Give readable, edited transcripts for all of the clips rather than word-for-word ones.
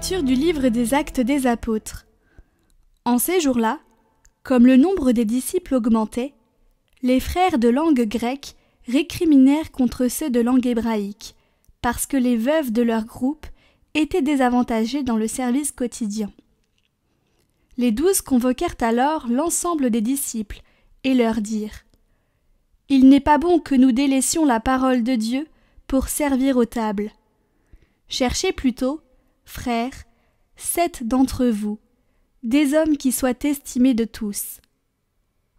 Lecture du livre des Actes des Apôtres. En ces jours-là, comme le nombre des disciples augmentait, les frères de langue grecque récriminèrent contre ceux de langue hébraïque, parce que les veuves de leur groupe étaient désavantagées dans le service quotidien. Les 12 convoquèrent alors l'ensemble des disciples et leur dirent : « Il n'est pas bon que nous délaissions la parole de Dieu pour servir aux tables. Cherchez plutôt, frères, 7 d'entre vous, des hommes qui soient estimés de tous.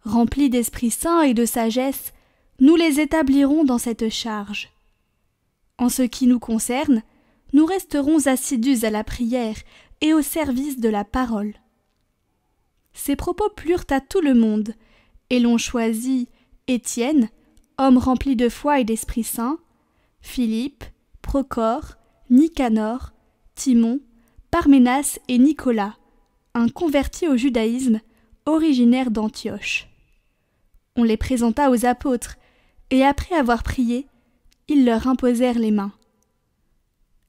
Remplis d'Esprit Saint et de sagesse, nous les établirons dans cette charge. En ce qui nous concerne, nous resterons assidus à la prière et au service de la parole. » Ces propos plurent à tout le monde, et l'on choisit Étienne, homme rempli de foi et d'Esprit Saint, Philippe, Procore, Nicanor, Timon, Parménas et Nicolas, un converti au judaïsme, originaire d'Antioche. On les présenta aux apôtres, et après avoir prié, ils leur imposèrent les mains.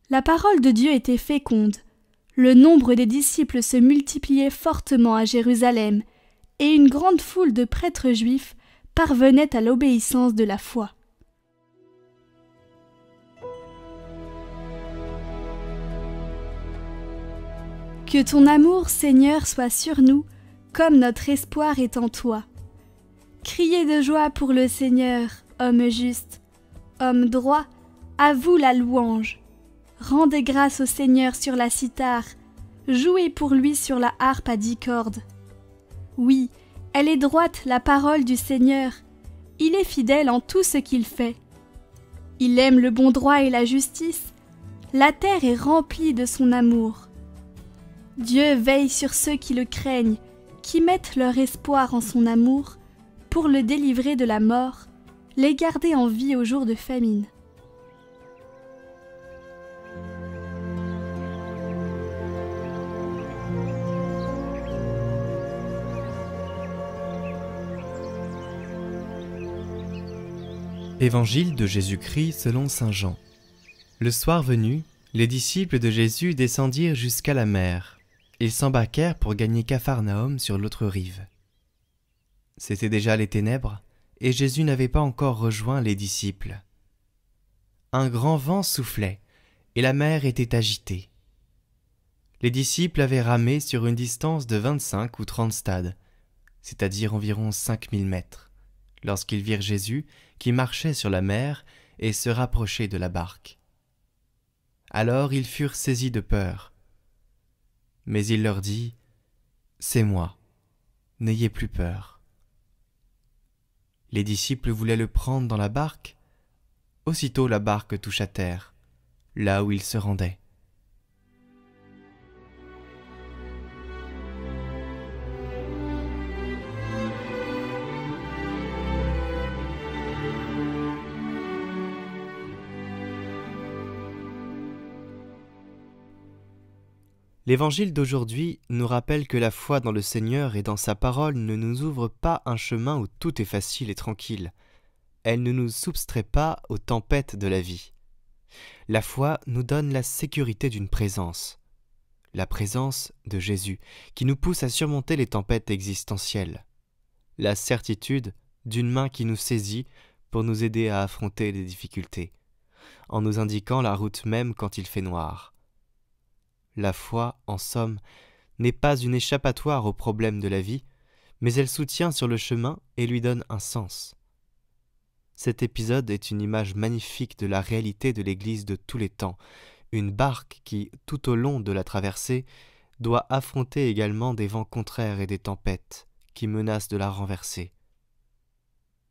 La parole de Dieu était féconde, le nombre des disciples se multipliait fortement à Jérusalem, et une grande foule de prêtres juifs parvenait à l'obéissance de la foi. Que ton amour, Seigneur, soit sur nous, comme notre espoir est en toi. Criez de joie pour le Seigneur, homme juste, homme droit, à vous la louange. Rendez grâce au Seigneur sur la cithare, jouez pour lui sur la harpe à 10 cordes. Oui, elle est droite la parole du Seigneur, il est fidèle en tout ce qu'il fait. Il aime le bon droit et la justice, la terre est remplie de son amour. Dieu veille sur ceux qui le craignent, qui mettent leur espoir en son amour, pour le délivrer de la mort, les garder en vie au jour de famine. Évangile de Jésus-Christ selon saint Jean. Le soir venu, les disciples de Jésus descendirent jusqu'à la mer. Ils s'embarquèrent pour gagner Capharnaüm sur l'autre rive. C'étaient déjà les ténèbres, et Jésus n'avait pas encore rejoint les disciples. Un grand vent soufflait, et la mer était agitée. Les disciples avaient ramé sur une distance de 25 ou 30 stades, c'est-à-dire environ 5000 mètres, lorsqu'ils virent Jésus qui marchait sur la mer et se rapprochait de la barque. Alors ils furent saisis de peur. Mais il leur dit : « C'est moi, n'ayez plus peur. » Les disciples voulaient le prendre dans la barque. Aussitôt la barque toucha terre, là où il se rendait. L'évangile d'aujourd'hui nous rappelle que la foi dans le Seigneur et dans sa parole ne nous ouvre pas un chemin où tout est facile et tranquille. Elle ne nous soustrait pas aux tempêtes de la vie. La foi nous donne la sécurité d'une présence, la présence de Jésus, qui nous pousse à surmonter les tempêtes existentielles, la certitude d'une main qui nous saisit pour nous aider à affronter les difficultés, en nous indiquant la route même quand il fait noir. La foi, en somme, n'est pas une échappatoire aux problèmes de la vie, mais elle soutient sur le chemin et lui donne un sens. Cet épisode est une image magnifique de la réalité de l'Église de tous les temps, une barque qui, tout au long de la traversée, doit affronter également des vents contraires et des tempêtes qui menacent de la renverser.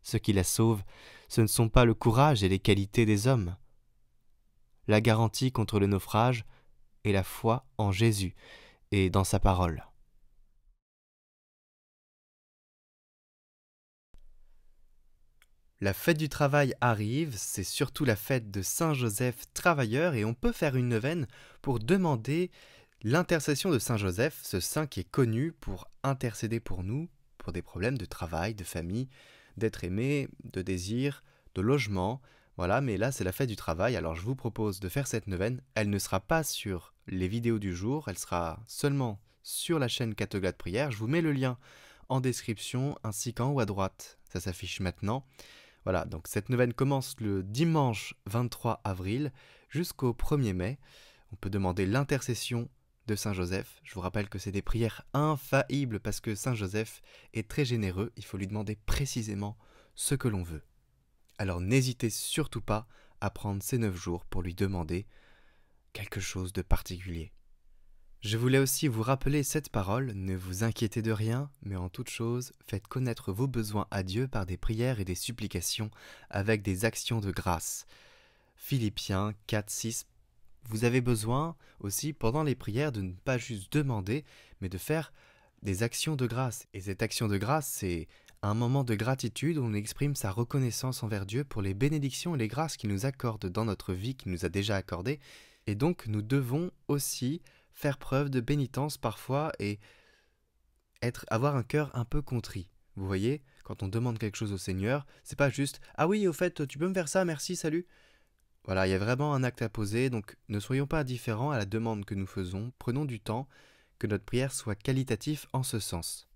Ce qui la sauve, ce ne sont pas le courage et les qualités des hommes. La garantie contre le naufrage, et la foi en Jésus et dans sa parole. La fête du travail arrive, c'est surtout la fête de Saint Joseph travailleur et on peut faire une neuvaine pour demander l'intercession de Saint Joseph, ce saint qui est connu pour intercéder pour nous, pour des problèmes de travail, de famille, d'être aimé, de désir, de logement. Voilà, mais là c'est la fête du travail, alors je vous propose de faire cette neuvaine. Elle ne sera pas sur les vidéos du jour. Elle sera seulement sur la chaîne Catoglade Prière. Je vous mets le lien en description ainsi qu'en haut à droite. Ça s'affiche maintenant. Voilà, donc cette neuvaine commence le dimanche 23 avril jusqu'au 1er mai. On peut demander l'intercession de Saint Joseph. Je vous rappelle que c'est des prières infaillibles parce que Saint Joseph est très généreux. Il faut lui demander précisément ce que l'on veut. Alors n'hésitez surtout pas à prendre ces 9 jours pour lui demander quelque chose de particulier. Je voulais aussi vous rappeler cette parole, ne vous inquiétez de rien, mais en toute chose, faites connaître vos besoins à Dieu par des prières et des supplications avec des actions de grâce. Philippiens 4, 6. Vous avez besoin aussi, pendant les prières, de ne pas juste demander, mais de faire des actions de grâce. Et cette action de grâce, c'est un moment de gratitude où on exprime sa reconnaissance envers Dieu pour les bénédictions et les grâces qu'il nous accorde dans notre vie, qu'il nous a déjà accordées. Et donc, nous devons aussi faire preuve de pénitence parfois et avoir un cœur un peu contrit. Vous voyez, quand on demande quelque chose au Seigneur, c'est pas juste « Ah oui, au fait, tu peux me faire ça, merci, salut !» Voilà, il y a vraiment un acte à poser, donc ne soyons pas indifférents à la demande que nous faisons, prenons du temps, que notre prière soit qualitative en ce sens.